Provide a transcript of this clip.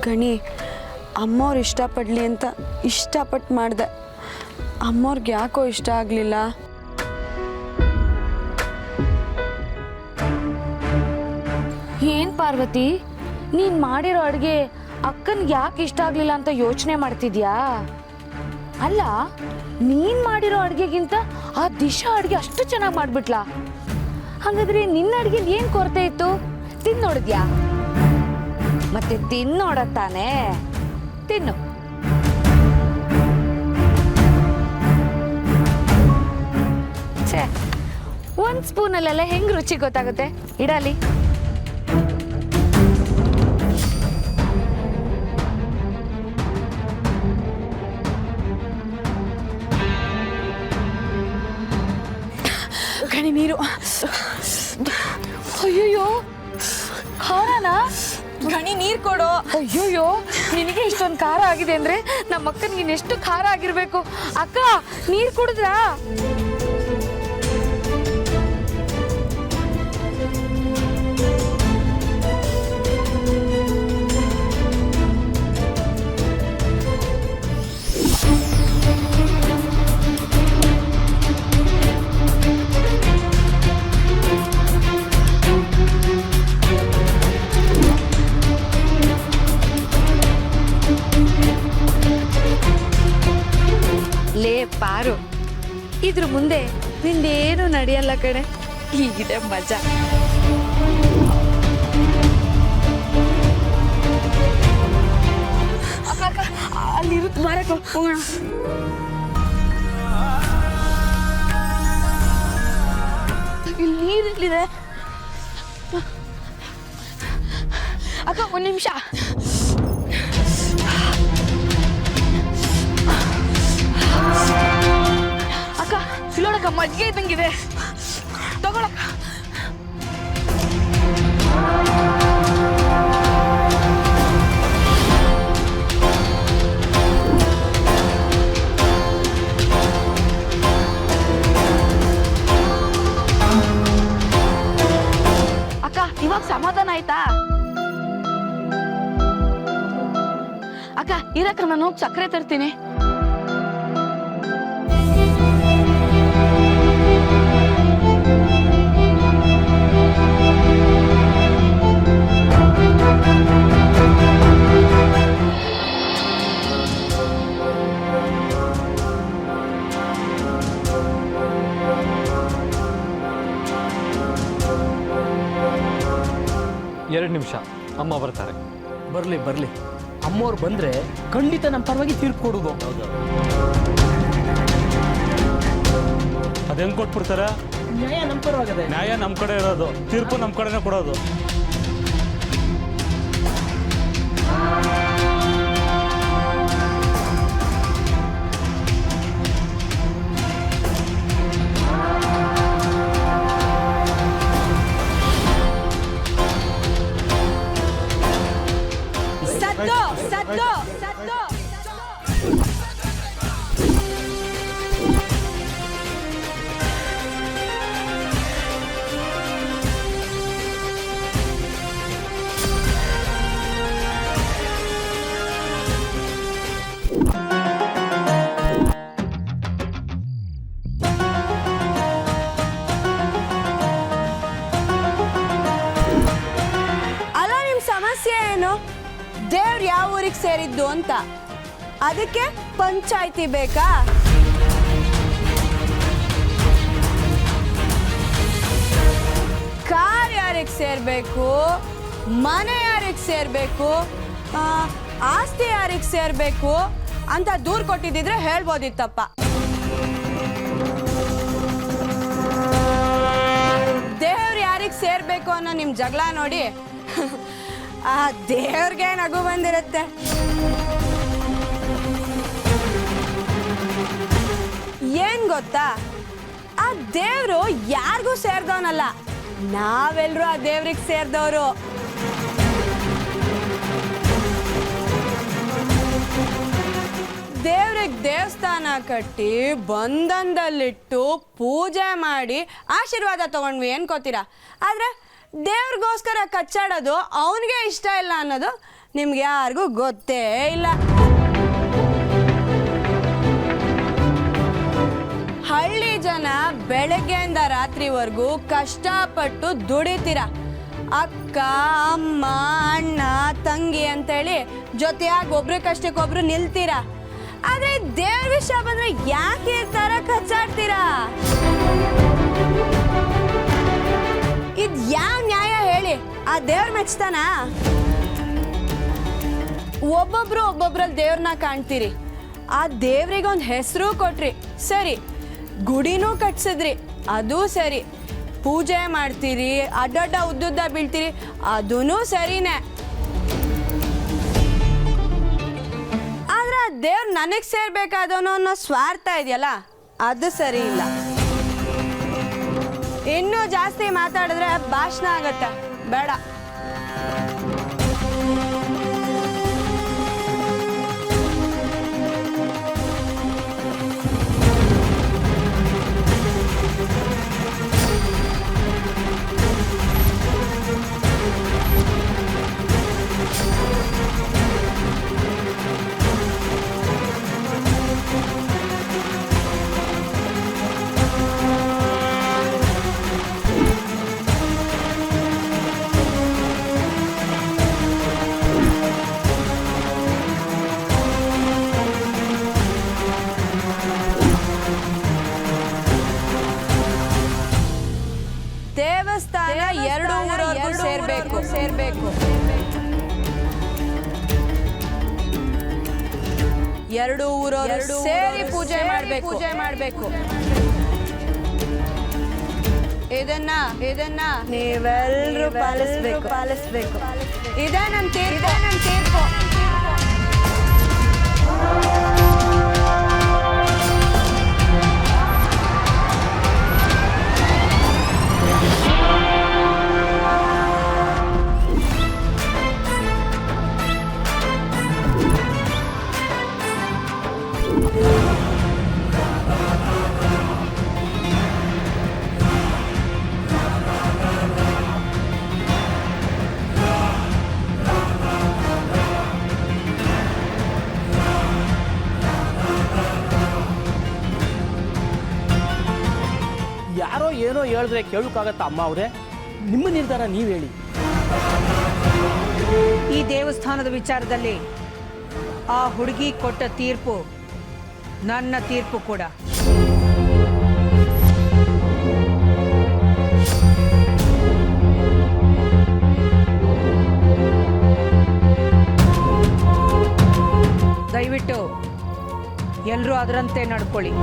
ಗಣಿ ಅಮ್ಮವ್ರು ಇಷ್ಟಪಡಲಿ ಅಂತ ಇಷ್ಟಪಟ್ಟು ಮಾಡಿದೆ. ಅಮ್ಮವ್ರಿಗೆ ಯಾಕೋ ಇಷ್ಟ ಆಗಲಿಲ್ಲ. ಏನು ಪಾರ್ವತಿ, ನೀನು ಮಾಡಿರೋ ಅಡುಗೆ ಅಕ್ಕನಿಗೆ ಯಾಕೆ ಇಷ್ಟ ಆಗಲಿಲ್ಲ ಅಂತ ಯೋಚನೆ ಮಾಡ್ತಿದ್ಯಾ? ಅಲ್ಲ, ನೀನು ಮಾಡಿರೋ ಅಡುಗೆಗಿಂತ ಆ ದಿಶಾ ಅಡುಗೆ ಅಷ್ಟು ಚೆನ್ನಾಗಿ ಮಾಡಿಬಿಟ್ಲಾ? ಹಾಗಾದ್ರೆ ನಿನ್ನ ಅಡುಗೆಲಿ ಏನು ಕೊರತೆ ಇತ್ತು? ತಿನ್ನು ನೋಡಿದ್ಯಾ? ಮತ್ತೆ ತಿನ್ನು ನೋಡತ್ತಾನೆ, ತಿನ್ನು. ಛೇ, ಒಂದು ಸ್ಪೂನಲ್ಲೆಲ್ಲ ಹೆಂಗೆ ರುಚಿ ಗೊತ್ತಾಗುತ್ತೆ? ಇಡಲಿ. ಗಣಿ ನೀರು. ಅಯ್ಯಯ್ಯೋ, ಖಾರನಾ? ಗಣಿ ನೀರು ಕೊಡು. ಅಯ್ಯೋಯ್ಯೋ, ನಿನಗೆ ಇಷ್ಟೊಂದು ಖಾರ ಆಗಿದೆ ಅಂದ್ರೆ ನಮ್ಮ ಅಕ್ಕನಿಗೆ ಇನ್ನೆಷ್ಟು ಖಾರ ಆಗಿರ್ಬೇಕು. ಅಕ್ಕ, ನೀರು ಕುಡಿದ್ರಾ? ಲೇ ಪಾರು, ಇದ್ರ ಮುಂದೆ ನಿಂದೇನು ನಡೆಯಲ್ಲ ಕಣೆ. ಹೀಗಿದೆ ಮಜಾ. ಅಲ್ಲಿರುತ್ತೆ, ಮಾರಕ್ಕೆ ಹೋಗೋಣ. ಇಲ್ಲಿ ನೀರಿಲ್ಲಿದೆ. ಅಕ್ಕ, ಒಂದು ನಿಮಿಷ. ಅಕ್ಕ, ಇಲ್ಲೋಡಕ್ಕ, ಮಜ್ಜಿಗೆ ಇದ್ದಂಗಿದೆ, ತಗೊಳಕ್ಕ. ಅಕ್ಕ, ಇವಾಗ ಸಮಾಧಾನ ಆಯ್ತಾ? ಅಕ್ಕ, ಇರಕ್ಕ, ನಾನು ಹೋಗಿ ಸಕ್ಕರೆ ತರ್ತೀನಿ. ಎರಡು ನಿಮಿಷ, ಅಮ್ಮ ಬರ್ತಾರೆ. ಬರಲಿ ಬರಲಿ, ಅಮ್ಮವ್ರು ಬಂದರೆ ಖಂಡಿತ ನಮ್ಮ ಪರವಾಗಿ ತೀರ್ಪು ಕೊಡೋದು. ಅದು ಹೆಂಗೆ ಕೊಟ್ಬಿಡ್ತಾರೆ? ನ್ಯಾಯ ನಮ್ಮ ಪರವಾಗದೆ. ನ್ಯಾಯ ನಮ್ಮ ಕಡೆ ಇರೋದು, ತೀರ್ಪು ನಮ್ಮ ಕಡೆನೇ ಕೊಡೋದು. ದೇವ್ರು ಯಾವ ಊರಿಗೆ ಸೇರಿದ್ದು ಅಂತ, ಅದಕ್ಕೆ ಪಂಚಾಯ್ತಿ ಬೇಕಾ? ಕಾರ್ ಯಾರಿಗೆ ಸೇರ್ಬೇಕು, ಮನೆ ಯಾರಿಗೆ ಸೇರ್ಬೇಕು, ಆಸ್ತಿ ಯಾರಿಗೆ ಸೇರ್ಬೇಕು ಅಂತ ದೂರು ಕೊಟ್ಟಿದ್ದಿದ್ರೆ ಹೇಳ್ಬೋದಿತ್ತಪ್ಪ. ದೇವ್ರು ಯಾರಿಗೆ ಸೇರ್ಬೇಕು ಅನ್ನೋ ನಿಮ್ಮ ಜಗಳ ನೋಡಿ ಆ ದೇವ್ರಿಗೆ ನಗು ಬಂದಿರುತ್ತೆ. ಏನ್ ಗೊತ್ತಾ, ಆ ದೇವ್ರು ಯಾರಿಗೂ ಸೇರ್ದವನಲ್ಲ, ನಾವೆಲ್ಲರೂ ಆ ದೇವ್ರಿಗೆ ಸೇರ್ದವರು. ದೇವ್ರಿಗೆ ದೇವಸ್ಥಾನ ಕಟ್ಟಿ ಬಂಧನದಲ್ಲಿಟ್ಟು ಪೂಜೆ ಮಾಡಿ ಆಶೀರ್ವಾದ ತಗೊಂಡ್ವಿ ಅನ್ಕೋತೀರಾ. ಆದ್ರೆ ದೇವ್ರಿಗೋಸ್ಕರ ಕಚ್ಚಾಡೋದು ಅವನಿಗೆ ಇಷ್ಟ ಇಲ್ಲ ಅನ್ನೋದು ನಿಮ್ಗೆ ಯಾರಿಗೂ ಗೊತ್ತೇ ಇಲ್ಲ. ಹಳ್ಳಿ ಜನ ಬೆಳಗ್ಗೆಯಿಂದ ರಾತ್ರಿವರೆಗೂ ಕಷ್ಟಪಟ್ಟು ದುಡಿತೀರ. ಅಕ್ಕ, ಅಮ್ಮ, ಅಣ್ಣ, ತಂಗಿ ಅಂತೇಳಿ ಜೊತೆಯಾಗಿ ಒಬ್ರಕ್ಕಷ್ಟಕ್ಕೊಬ್ರು ನಿಲ್ತೀರ. ಆದ್ರೆ ದೇವ್ರ ವಿಷಯ ಬಂದ್ರೆ ಯಾಕೆ ಈ ತರ ಕಚ್ಚಾಡ್ತೀರಾ? ಇದ್ ಯಾವ ನ್ಯಾಯ ಹೇಳಿ? ಆ ದೇವ್ರ ಮೆಚ್ತಾನ? ಒಬ್ಬೊಬ್ರಲ್ಲಿ ದೇವ್ರನ್ನ ಕಾಣ್ತೀರಿ. ಆ ದೇವ್ರಿಗೆ ಒಂದು ಹೆಸರು ಕೊಟ್ರಿ, ಸರಿ. ಗುಡಿನೂ ಕಟ್ಸಿದ್ರಿ, ಅದೂ ಸರಿ. ಪೂಜೆ ಮಾಡ್ತೀರಿ, ಅಡ್ಡಡ್ಡ ಉದ್ದುದ್ದ ಬೀಳ್ತೀರಿ, ಅದೂ ಸರಿನೇ. ಆದ್ರೆ ದೇವ್ರು ನನಗೆ ಸೇರ್ಬೇಕಾದವನು ಅನ್ನೋ ಸ್ವಾರ್ಥ ಇದೆಯಲ್ಲ, ಅದು ಸರಿ ಇಲ್ಲ. ಇನ್ನೂ ಜಾಸ್ತಿ ಮಾತಾಡಿದ್ರೆ ಭಾಷಣ ಆಗತ್ತೆ, ಬೇಡ. ದೇವಸ್ಥಾನ ಎರಡು ಊರವರೆಗೂ ಸೇರ್ಬೇಕು. ಎರಡು ಊರವರು ಸೇರಿ ಪೂಜೆ ಮಾಡಬೇಕು. ಇದನ್ನ ನೀವೆಲ್ಲರೂ ಪಾಲಿಸ್ಬೇಕು. ಇದೇ ನಮ್ ತೀರ್ಪು. ಯಾರೋ ಏನೋ ಹೇಳಿದ್ರೆ ಕೇಳೋಕ್ಕಾಗತ್ತಾ ಅಮ್ಮ ಅವರೇ? ನಿಮ್ಮ ನಿರ್ಧಾರ ನೀವು ಹೇಳಿ. ಈ ದೇವಸ್ಥಾನದ ವಿಚಾರದಲ್ಲಿ ಆ ಹುಡುಗಿ ಕೊಟ್ಟ ತೀರ್ಪು ನನ್ನ ತೀರ್ಪು ಕೂಡ. ದಯವಿಟ್ಟು ಎಲ್ಲರೂ ಅದರಂತೆ ನಡ್ಕೊಳ್ಳಿ.